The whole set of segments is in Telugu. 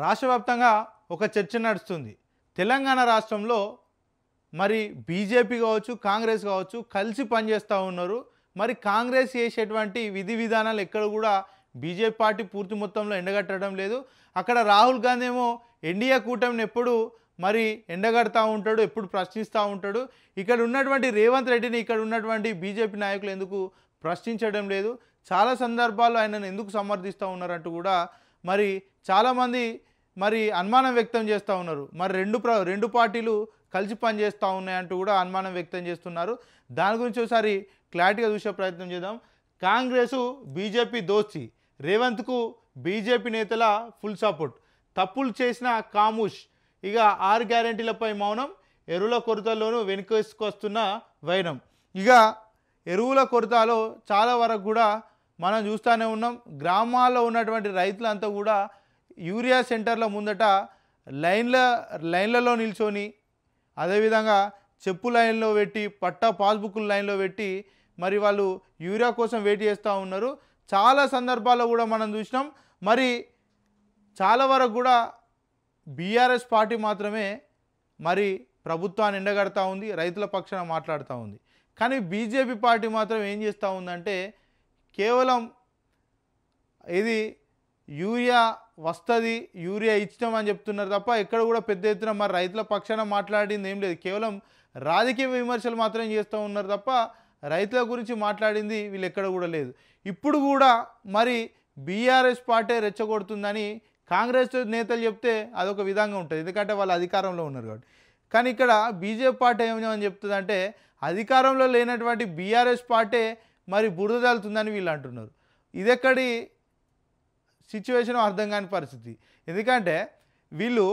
రాష్ట్ర వ్యాప్తంగా ఒక చర్చ నడుస్తుంది. తెలంగాణ రాష్ట్రంలో మరి బీజేపీ కావచ్చు, కాంగ్రెస్ కావచ్చు కలిసి పనిచేస్తూ ఉన్నారు. మరి కాంగ్రెస్ చేసేటువంటి విధి విధానాలు ఎక్కడ కూడా బీజేపీ పార్టీ పూర్తి మొత్తంలో ఎండగట్టడం లేదు. అక్కడ రాహుల్ గాంధీ ఏమో ఎన్డీఏ కూటమిని ఎప్పుడు మరి ఎండగడతా ఉంటాడు, ఎప్పుడు ప్రశ్నిస్తూ ఉంటాడు. ఇక్కడ ఉన్నటువంటి రేవంత్ రెడ్డిని ఇక్కడ ఉన్నటువంటి బీజేపీ నాయకులు ఎందుకు ప్రశ్నించడం లేదు, చాలా సందర్భాల్లో ఆయనను ఎందుకు సమర్థిస్తూ ఉన్నారంటూ కూడా మరి చాలామంది మరి అనుమానం వ్యక్తం చేస్తూ ఉన్నారు. మరి రెండు పార్టీలు కలిసి పనిచేస్తూ ఉన్నాయంటూ కూడా అనుమానం వ్యక్తం చేస్తున్నారు. దాని గురించి ఒకసారి క్లారిటీగా చూసే ప్రయత్నం చేద్దాం. కాంగ్రెసు బీజేపీ దోస్తి, రేవంత్కు బీజేపీ నేతల ఫుల్ సపోర్ట్, తప్పులు చేసిన కాముష్, ఇక 6 గ్యారెంటీలపై మౌనం, ఎరువుల కొరతలోనూ వెనుకేసుకొస్తున్న వైనం. ఇక ఎరువుల కొరతలో చాలా వరకు కూడా మనం చూస్తూనే ఉన్నాం. గ్రామాల్లో ఉన్నటువంటి రైతులంతా కూడా యూరియా సెంటర్ల ముందట లైన్లలో నిల్చొని, అదేవిధంగా చెప్పు లైన్లో పెట్టి, పట్టా పాస్బుక్ల లైన్లో పెట్టి మరి వాళ్ళు యూరియా కోసం వెయిట్ చేస్తూ ఉన్నారు. చాలా సందర్భాల్లో కూడా మనం చూసినాం. మరి చాలా వరకు కూడా బీఆర్ఎస్ పార్టీ మాత్రమే మరి ప్రభుత్వాన్ని ఎండగడతా ఉంది, రైతుల పక్షాన మాట్లాడుతూ ఉంది. కానీ బీజేపీ పార్టీ మాత్రం ఏం చేస్తూ ఉందంటే కేవలం ఇది యూరియా వస్తుంది, యూరియా ఇచ్చినాం అని చెప్తున్నారు తప్ప ఎక్కడ కూడా పెద్ద ఎత్తున మరి రైతుల పక్షాన మాట్లాడింది ఏం లేదు. కేవలం రాజకీయ విమర్శలు మాత్రం చేస్తూ ఉన్నారు తప్ప రైతుల గురించి మాట్లాడింది వీళ్ళు ఎక్కడ కూడా లేదు. ఇప్పుడు కూడా మరి బీఆర్ఎస్ పార్టీ రెచ్చగొడుతుందని కాంగ్రెస్ నేతలు చెప్తే అదొక విధంగా ఉంటుంది, ఎందుకంటే వాళ్ళు అధికారంలో ఉన్నారు కాబట్టి. కానీ ఇక్కడ బీజేపీ పార్టీ ఏమని చెప్తుందంటే అధికారంలో లేనటువంటి బీఆర్ఎస్ పార్టీ మరి బురద తల్లుతుందని వీళ్ళు అంటున్నారు. ఇదెక్కడి సిచ్యువేషన్ అర్థం కాని పరిస్థితి. ఎందుకంటే వీళ్ళు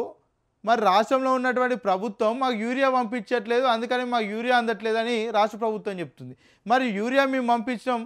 మరి రాష్ట్రంలో ఉన్నటువంటి ప్రభుత్వం మాకు యూరియా పంపించట్లేదు, అందుకని మాకు యూరియా అందట్లేదని రాష్ట్ర ప్రభుత్వం చెప్తుంది. మరి యూరియా మేము పంపించడం